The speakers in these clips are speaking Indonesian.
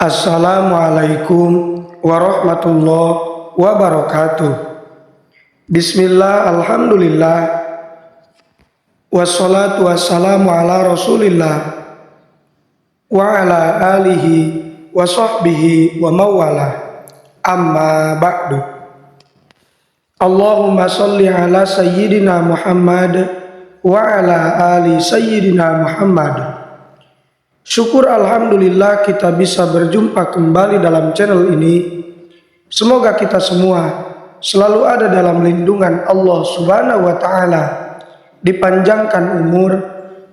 Assalamualaikum warahmatullahi wabarakatuh. Bismillah, alhamdulillah, wassalatu wassalamu ala rasulillah wa ala alihi wa sahbihi wa mawala, amma ba'du. Allahumma salli ala sayyidina Muhammad wa ala ali sayyidina Muhammad. Syukur alhamdulillah kita bisa berjumpa kembali dalam channel ini. Semoga kita semua selalu ada dalam lindungan Allah Subhanahu wa taala, dipanjangkan umur,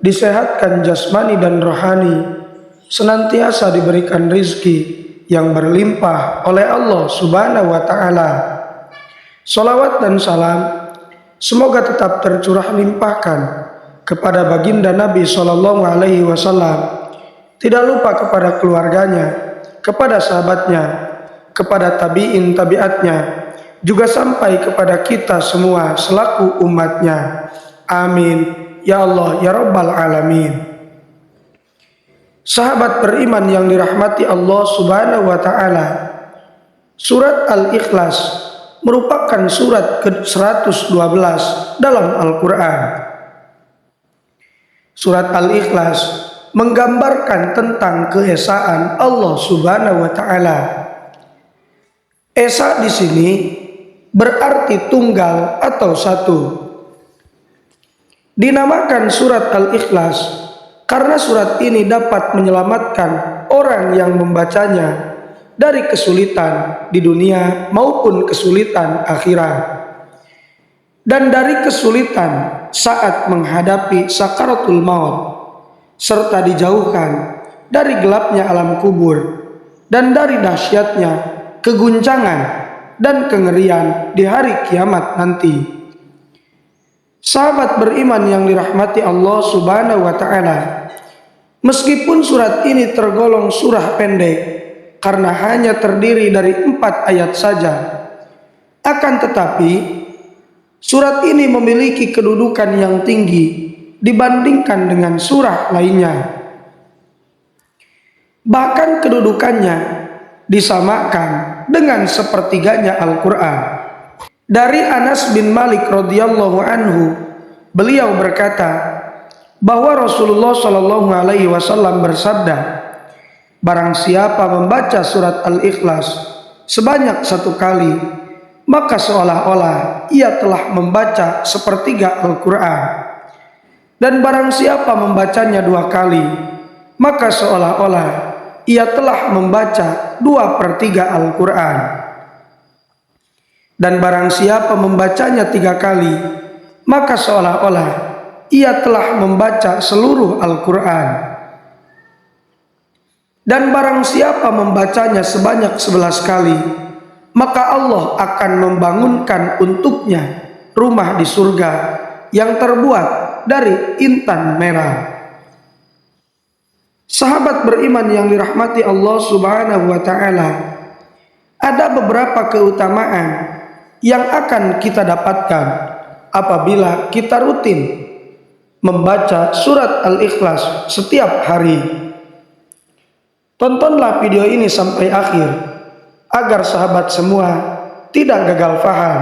disehatkan jasmani dan rohani, senantiasa diberikan rizki yang berlimpah oleh Allah Subhanahu wa taala. Salawat dan salam semoga tetap tercurah limpahkan kepada baginda Nabi sallallahu alaihi wasallam, tidak lupa kepada keluarganya, kepada sahabatnya, kepada tabi'in tabi'atnya, juga sampai kepada kita semua selaku umatnya. Amin ya Allah ya Rabbal alamin. Sahabat beriman yang dirahmati Allah Subhanahu wa taala, surat Al-Ikhlas merupakan surat ke-112 dalam Al-Quran. Surat Al-Ikhlas menggambarkan tentang keesaan Allah Subhanahu wa taala. Esa di sini berarti tunggal atau satu. Dinamakan surat Al-Ikhlas karena surat ini dapat menyelamatkan orang yang membacanya dari kesulitan di dunia maupun kesulitan akhirat, dan dari kesulitan saat menghadapi sakaratul maut, serta dijauhkan dari gelapnya alam kubur dan dari dahsyatnya keguncangan dan kengerian di hari kiamat nanti. Sahabat beriman yang dirahmati Allah Subhanahu wa taala, meskipun surat ini tergolong surah pendek karena hanya terdiri dari 4 ayat saja, akan tetapi surat ini memiliki kedudukan yang tinggi dibandingkan dengan surah lainnya. Bahkan kedudukannya disamakan dengan sepertiganya Al-Quran. Dari Anas bin Malik radhiyallahu anhu, beliau berkata bahwa Rasulullah shallallahu alaihi wasallam bersabda, barang siapa membaca surat Al-Ikhlas sebanyak 1 kali, maka seolah-olah ia telah membaca sepertiga Al-Quran. Dan barang siapa membacanya 2 kali, maka seolah-olah ia telah membaca 2/3 Al-Quran. Dan barang siapa membacanya 3 kali, maka seolah-olah ia telah membaca seluruh Al-Quran. Dan barang siapa membacanya sebanyak 11 kali, maka Allah akan membangunkan untuknya rumah di surga yang terbuat dari intan merah. Sahabat beriman yang dirahmati Allah Subhanahu wa taala, ada beberapa keutamaan yang akan kita dapatkan apabila kita rutin membaca surat Al-Ikhlas setiap hari. Tontonlah video ini sampai akhir agar sahabat semua tidak gagal paham.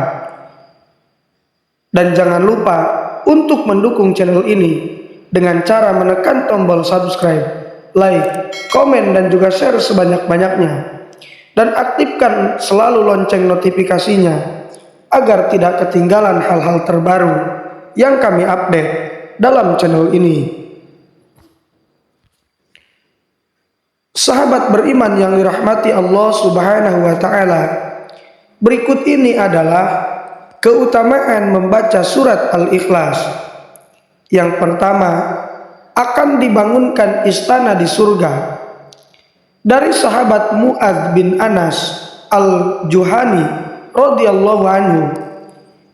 Dan jangan lupa untuk mendukung channel ini dengan cara menekan tombol subscribe, like, komen, dan juga share sebanyak-banyaknya. Dan aktifkan selalu lonceng notifikasinya agar tidak ketinggalan hal-hal terbaru yang kami update dalam channel ini. Sahabat beriman yang dirahmati Allah Subhanahu wa taala, berikut ini adalah keutamaan membaca surat Al-Ikhlas. Yang pertama, akan dibangunkan istana di surga. Dari sahabat Mu'adz bin Anas Al-Juhani radhiyallahu anhu,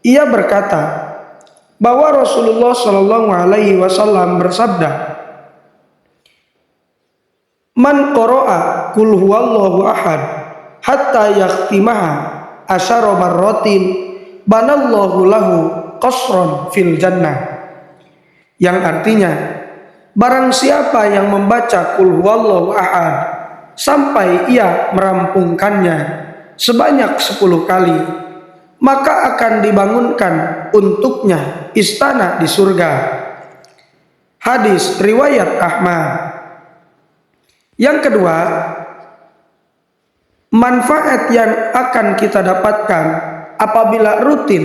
ia berkata bahwa Rasulullah shallallahu alaihi wasallam bersabda, man qara'a qul huwallahu ahad hatta yakhtimaha asyara marratin banallahu lahu qasran fil jannah. Yang artinya, barang siapa yang membaca qul huwallahu ahad sampai ia merampungkannya sebanyak 10 kali, maka akan dibangunkan untuknya istana di surga. Hadis riwayat Ahmad. Yang kedua, manfaat yang akan kita dapatkan apabila rutin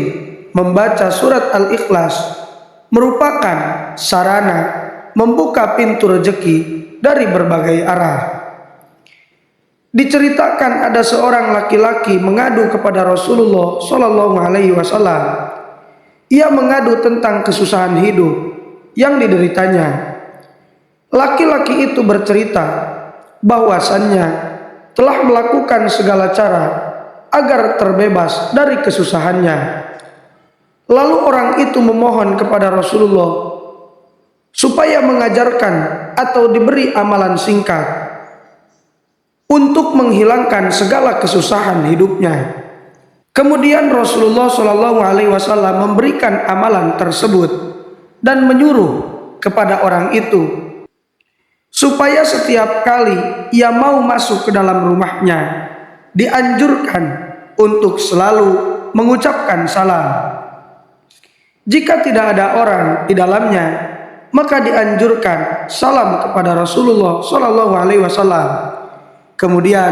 membaca surat Al-Ikhlas merupakan sarana membuka pintu rezeki dari berbagai arah. Diceritakan ada seorang laki-laki mengadu kepada Rasulullah Shallallahu Alaihi Wasallam. Ia mengadu tentang kesusahan hidup yang dideritanya. Laki-laki itu bercerita bahwasannya telah melakukan segala cara agar terbebas dari kesusahannya. Lalu orang itu memohon kepada Rasulullah supaya mengajarkan atau diberi amalan singkat untuk menghilangkan segala kesusahan hidupnya. Kemudian Rasulullah Shallallahu Alaihi Wasallam memberikan amalan tersebut dan menyuruh kepada orang itu supaya setiap kali ia mau masuk ke dalam rumahnya dianjurkan untuk selalu mengucapkan salam. Jika tidak ada orang di dalamnya, maka dianjurkan salam kepada Rasulullah Shallallahu Alaihi Wasallam. Kemudian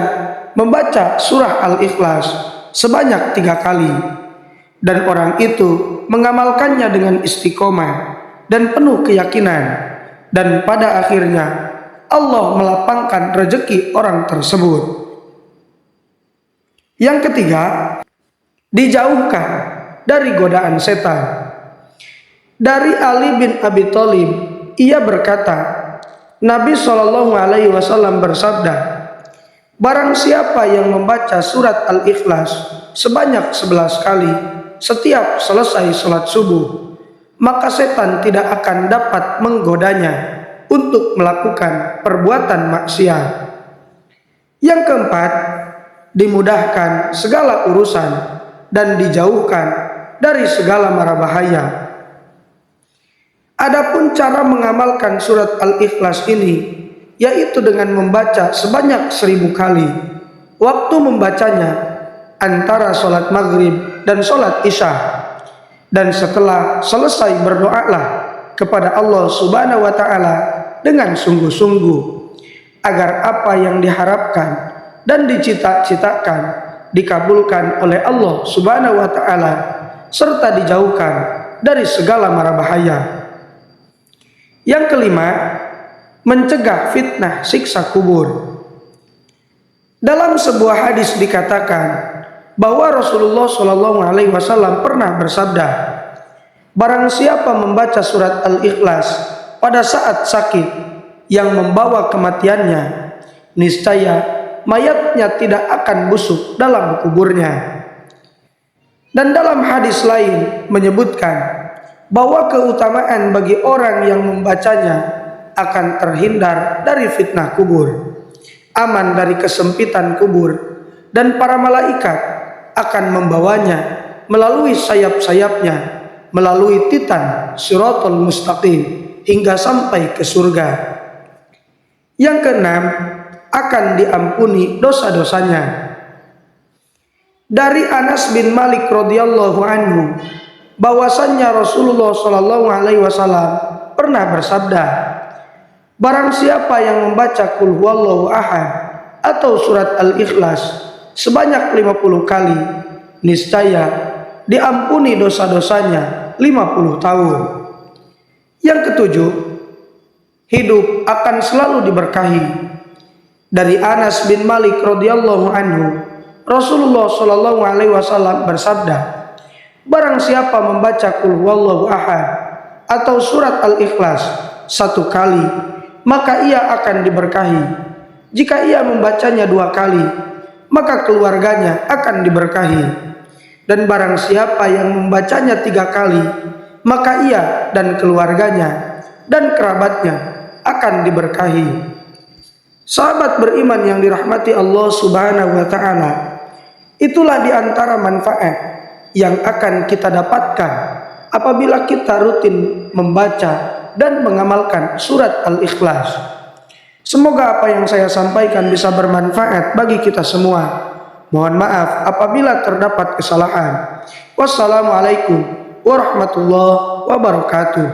membaca surah Al-Ikhlas sebanyak 3 kali, dan orang itu mengamalkannya dengan istiqomah dan penuh keyakinan, dan pada akhirnya Allah melapangkan rezeki orang tersebut. Yang ketiga, dijauhkan dari godaan setan. Dari Ali bin Abi Thalib, ia berkata, Nabi Shallallahu Alaihi Wasallam bersabda, barang siapa yang membaca surat Al-Ikhlas sebanyak 11 kali setiap selesai sholat subuh, maka setan tidak akan dapat menggodanya untuk melakukan perbuatan maksiat. Yang keempat, dimudahkan segala urusan dan dijauhkan dari segala mara bahaya. Adapun cara mengamalkan surat Al-Ikhlas ini, yaitu dengan membaca sebanyak 1000 kali. Waktu membacanya antara sholat maghrib dan sholat isya. Dan setelah selesai berdoalah kepada Allah Subhanahu wa Ta'ala dengan sungguh-sungguh, agar apa yang diharapkan dan dicita-citakan dikabulkan oleh Allah Subhanahu wa Ta'ala, serta dijauhkan dari segala mara bahaya. Yang kelima, mencegah fitnah siksa kubur. Dalam sebuah hadis dikatakan bahwa Rasulullah Shallallahu Alaihi Wasallam pernah bersabda, barang siapa membaca surat Al-Ikhlas pada saat sakit yang membawa kematiannya, niscaya mayatnya tidak akan busuk dalam kuburnya. Dan dalam hadis lain menyebutkan bahwa keutamaan bagi orang yang membacanya akan terhindar dari fitnah kubur, aman dari kesempitan kubur, dan para malaikat akan membawanya melalui sayap-sayapnya, melalui titan Shiratal Mustaqim hingga sampai ke surga. Yang keenam, akan diampuni dosa-dosanya. Dari Anas bin Malik radhiyallahu anhu, bahwasannya Rasulullah Shallallahu Alaihi Wasallam pernah bersabda, barang siapa yang membaca Qul Huwallahu Ahad atau surat Al-Ikhlas sebanyak 50 kali, niscaya diampuni dosa-dosanya 50 tahun. Yang ketujuh, hidup akan selalu diberkahi. Dari Anas bin Malik radhiyallahu anhu, Rasulullah Shallallahu Alaihi Wasallam bersabda, barang siapa membaca Qul Huwallahu Ahad atau surat Al-Ikhlas 1 kali, maka ia akan diberkahi. Jika ia membacanya 2 kali, maka keluarganya akan diberkahi. Dan barang siapa yang membacanya 3 kali, maka ia dan keluarganya dan kerabatnya akan diberkahi. Sahabat beriman yang dirahmati Allah Subhanahu wa Ta'ala, itulah diantara manfaat yang akan kita dapatkan apabila kita rutin membaca dan mengamalkan surat Al-Ikhlas. Semoga apa yang saya sampaikan bisa bermanfaat bagi kita semua. Mohon maaf apabila terdapat kesalahan. Wassalamualaikum warahmatullahi wabarakatuh.